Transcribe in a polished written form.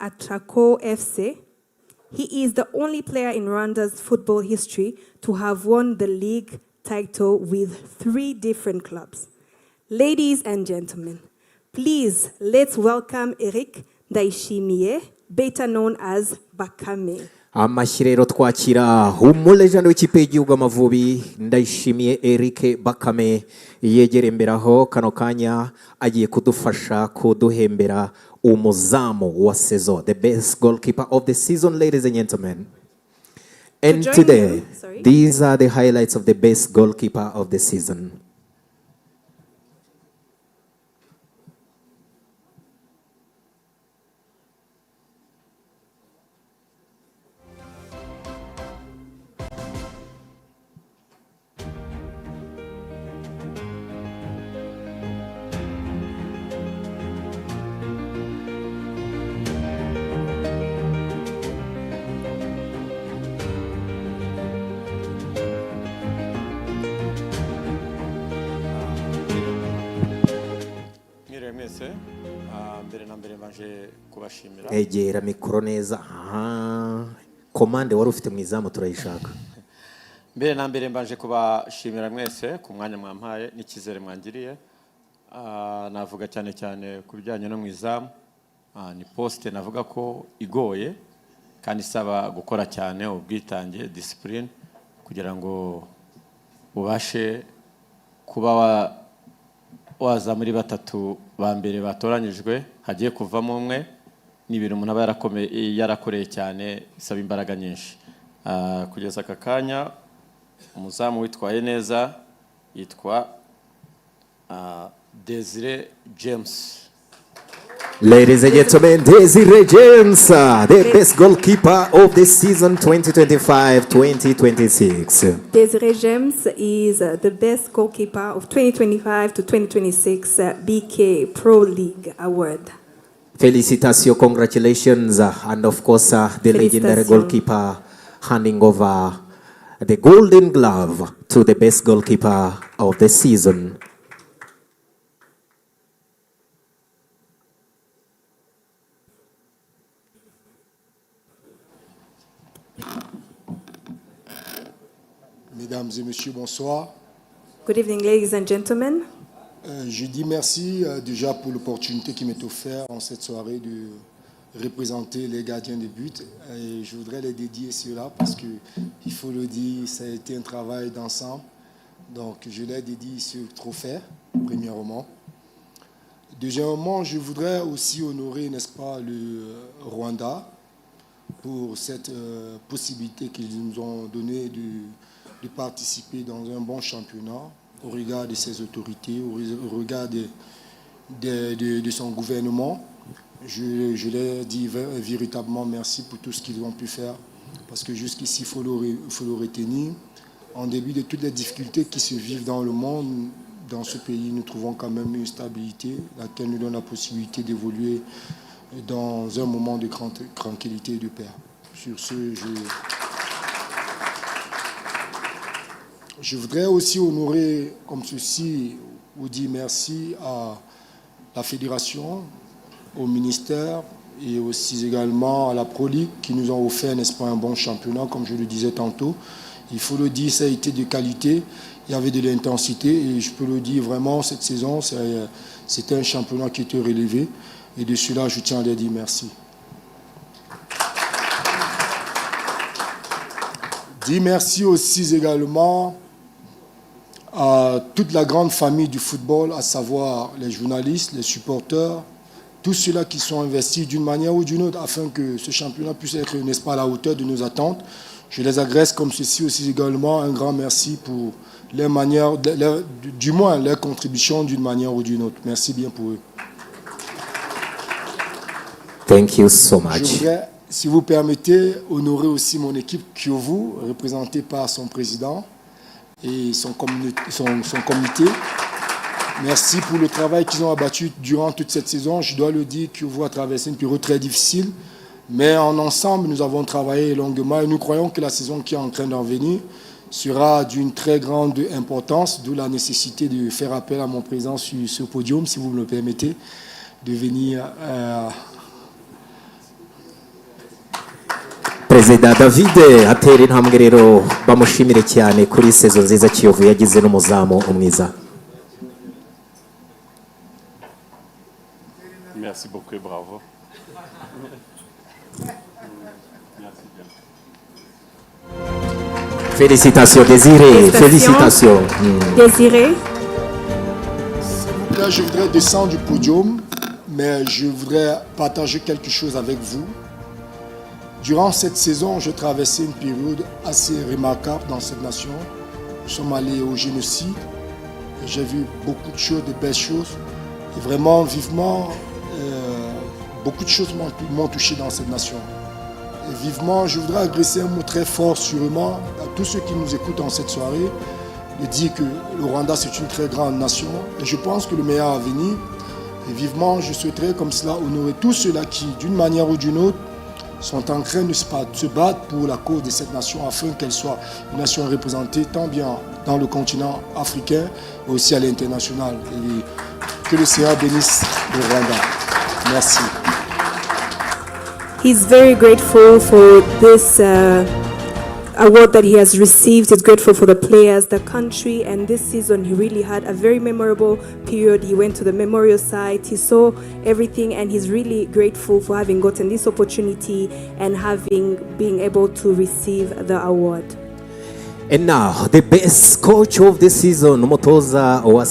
at Traco FC. He is the only player in Rwanda's football history to have won the league title with 3 different clubs. Ladies and gentlemen, please let's welcome Eric Ndayishimiye, better known as Bakame. Amashyi rero twakira umulejano w'ikipe y'igihugu Amavubi Ndayishimiye Eric Bakame yegera imbere aho kano kanya agiye kudufasha kuduhembera umuzamu wa saison, the best goalkeeper of the season, ladies and gentlemen. And today, these are the highlights of the best goalkeeper of the season. Egera mikoro neza. Komande wari ufite mu izamu turayishaka. Mbere na mbere mbanje kubashimira mwese ku mwanya mwampaye n'ikizere mwangiriye. Navuga cyane cyane ku bijyanye no mu izamu. Ni poste navuga ko igoye kandi isaba gukora cyane, ubwitange, discipline kugira ngo ubashe kuba waza muri batatu ba mbere batoranyijwe hagiye kuvamo umwe. Ni ibintu umuntu aba yarakoreye cyane, isaba imbaraga nyinshi. Kugeza aka kanya umuzamu witwaye neza yitwa Desire James. Ladies and gentlemen, Desire James, the best goalkeeper of the season 2025-2026. Desire James is the best goalkeeper of 2025 to 2026 BK Pro League Award. Felicitations, congratulations, and of course, the legendary goalkeeper handing over the golden glove to the best goalkeeper of the season. Mesdames et messieurs, bonsoir. Good evening, ladies and gentlemen. Je dis merci déjà pour l'opportunité qui m'est offerte en cette soirée de représenter les gardiens de but. Et je voudrais les dédier cela parce que, il faut le dire, ça a été un travail d'ensemble. Donc je les dédie ce trophée, premièrement. Deuxièmement, je voudrais aussi honorer, n'est-ce pas, le Rwanda pour cette possibilité qu'ils nous ont donnée de participer dans un bon championnat au regard de ses autorités, au regard de son gouvernement. Je leur dis véritablement merci pour tout ce qu'ils ont pu faire, parce que jusqu'ici, il faut le retenir. En début de toutes les difficultés qui se vivent dans le monde, dans ce pays, nous trouvons quand même une stabilité, laquelle nous donne la possibilité d'évoluer dans un moment de tranquillité et de paix. Sur ce, je voudrais aussi honorer, comme ceci, ou dire merci à la Fédération, au ministère et aussi également à la Pro League qui nous ont offert, n'est-ce pas, un bon championnat, comme je le disais tantôt. Il faut le dire, ça a été de qualité, il y avait de l'intensité et je peux le dire vraiment, cette saison, c'était un championnat qui était relevé et de cela, je tiens à leur dire merci. Dire merci aussi également à toute la grande famille du football, à savoir les journalistes, les supporters, tous ceux-là qui sont investis d'une manière ou d'une autre afin que ce championnat puisse être, n'est-ce pas, à la hauteur de nos attentes. Je les agresse comme ceci aussi également. Un grand merci pour leur manière, du moins leur contribution d'une manière ou d'une autre. Merci bien pour eux. Thank you so much. Je voudrais, si vous permettez, honorer aussi mon équipe Kyovu, représentée par son président et son comité. Merci pour le travail qu'ils ont abattu durant toute cette saison. Je dois le dire, Kyovu a traversé une période très difficile, mais en ensemble, nous avons travaillé longuement et nous croyons que la saison qui est en train d'en venir sera d'une très grande importance, d'où la nécessité de faire appel à mon président sur ce podium, si vous me le permettez, de venir perezida David atera intambwe rero bamushimire cyane kuri sezo nziza Kiyovu yagize n'umuzamu umwiza. Merci beaucoup et bravo. Félicitations Désiré, félicitations. Désiré. Là, je voudrais descendre du podium, mais je voudrais partager quelque chose avec vous. Durant cette saison, je traversais une période assez remarquable dans cette nation. Nous sommes allés au génocide. J'ai vu beaucoup de choses, de belles choses. Et vraiment, vivement, beaucoup de choses m'ont touché dans cette nation. Et vivement, je voudrais adresser un mot très fort, sûrement, à tous ceux qui nous écoutent en cette soirée, de dire que le Rwanda, c'est une très grande nation. Et je pense que le meilleur à venir. Et vivement, je souhaiterais comme cela honorer tous ceux-là qui, d'une manière ou d'une autre, sont en train de se battre pour la cause de cette nation afin qu'elle soit une nation représentée tant bien dans le continent africain mais aussi à l'international. Et que le Seigneur bénisse le Rwanda. Merci. He's very grateful for this award that he has received. He's grateful for the players, the country, and this season he really had a very memorable period. He went to the memorial site, he saw everything, and he's really grateful for having gotten this opportunity and being able to receive the award. And now the best coach of the season, umutoza wa